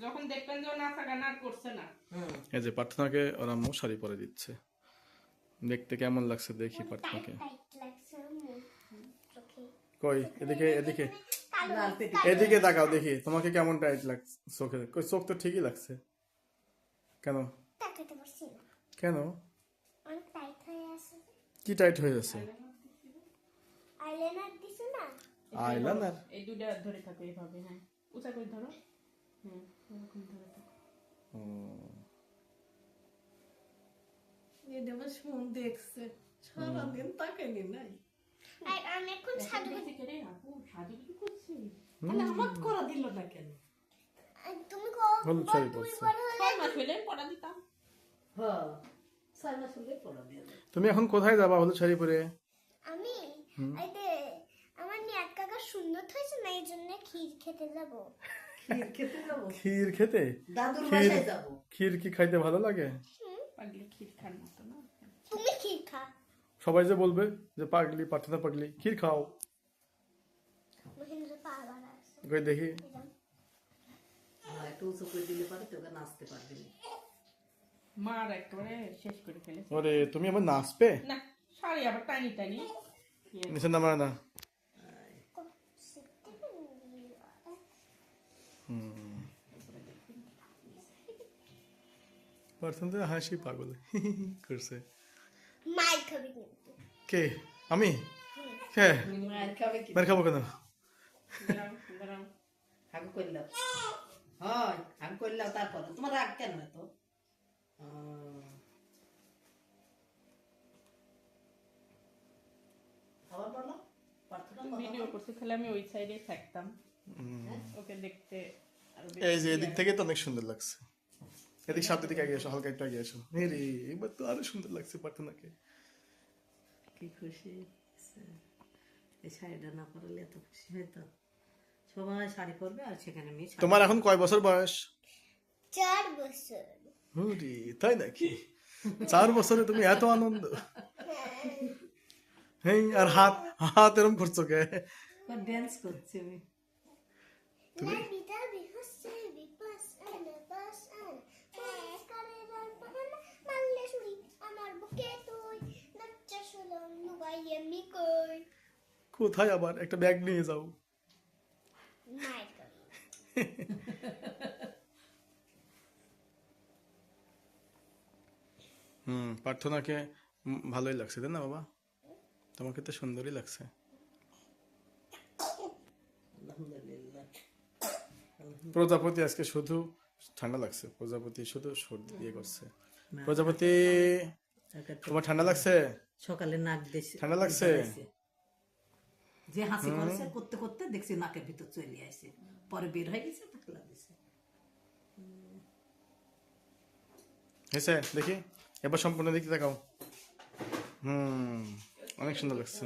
যখন দেখবেন যে ও নাচা গান আর করছে না, এই যে প্রার্থনাকে ওর আম্মু শাড়ি পরে দিচ্ছে। দেখতে কেমন লাগছে দেখি প্রার্থনাকে। কই এদিকে এদিকে এদিকে তাকাও দেখি তোমাকে কেমন টাইট লাগছে চোখে। কই চোখ তো ঠিকই লাগছে। কেন কেন কি টাইট হয়ে আছে? আইলাইনার এই দুইটা ধরে থাকো এইভাবে। হ্যাঁ, উঁচা করে ধরো। হুম, এরকম ধরে থাকো। এই দেবো শুন দেখছে সারাদিন তাকাইনি নাই। আমি এখন দেখে করে আপু সাজুগুজু করছি। তাহলে আমার করা দিল না কেন? তুমি হলুদ শাড়ি পরছে। 6 মাস হইলে পড়া দিতাম। হ্যাঁ 4 মাস হলে পড়া দিয়ে দেয়। তুমি এখন কোথায় যাবা হলুদ শাড়ি পরে? আমি এই যে আমার নিয়াত কাকা সুন্দর হয়েছে না, এই জন্য ক্ষীর খেতে যাব। ক্ষীর খেতে যাবো, ক্ষীর খেতে? দাদুর ক্ষীর বাসায় যাবো। ক্ষীর কি খাইতে ভালো লাগে? পাগলি ক্ষীর খান মতো না। তুমি ক্ষীর খা। সবাই যে বলবে যে পাগলি প্রার্থনা পাগলি, ক্ষীর খাও। মহেন্দ্র পাগল আছে। কই দেখি। হ্যাঁ একটু উঁচু করে দিলে পারে তোকে নাচতে পারবি না। মার একবারে শেষ করে ফেলেছে। ওরে তুমি আবার নাচবে? না, শাড়ি আবার টানি টানি। নিচে নামা না। প্রার্থনা তো হাসি পাগল করছে। মাই খাবি কিন্তু। কে আমি? কে মায়ের খাবে কি? মার খাবো কেন? দাঁড়াও, দাঁড়াও। হাগু করলাম। হয় হাগু করলাম, তারপর তোমার রাগ কেন এত? আবার বলো প্রার্থনা কথা ভিডিও করতে খেলে আমি ওই সাইডে থাকতাম, ওকে দেখতে আরো এই যে এদিক থেকে তো অনেক সুন্দর লাগছে। এদিক সামনে দিকে এগিয়ে এসো, হালকা একটু এগিয়ে এসো। রে এবার তো আরো সুন্দর লাগছে প্রার্থনাকে। কি খুশি হয়েছে। এই শাড়িটা না পরলে এত খুশি হইতো। সবাই শাড়ি পরবে আর সেখানে মেয়ে শাড়ি। তোমার এখন কয় বছর বয়স? 4 বছর। হুরি তাই নাকি? 4 বছরে তুমি এত আনন্দ? হ্যাঁ, আর হাত হাত এরম করছো কে? ড্যান্স করছে আমি। তুমি বিটা বিহসে বিপাস আনা বাস আনা করে রান পানা মাল্লে শুরি আমার বুকে তুই নাচ্চা শুলম নুবাই এমনি কই। কোথায় আবার একটা ব্যাগ নিয়ে যাও। মাই গড। প্রার্থনাকে ভালোই লাগছে তাই না বাবা? তোমাকে তো সুন্দরই লাগছে। আলহামদুলিল্লাহ। প্রজাপতি আজকে শুধু ঠান্ডা লাগছে, প্রজাপতি শুধু সর্দি দিয়ে করছে। প্রজাপতি তোমার ঠান্ডা লাগছে? সকালে নাক দেশে ঠান্ডা লাগছে? যে হাসি করেছে করতে করতে দেখছি নাকের ভিতর চলে আসে, পরে বের হয়ে গেছে ঠান্ডা দিছে। হয়েছে দেখি এবার সম্পূর্ণ দেখতে দেখাও। অনেক সুন্দর লাগছে।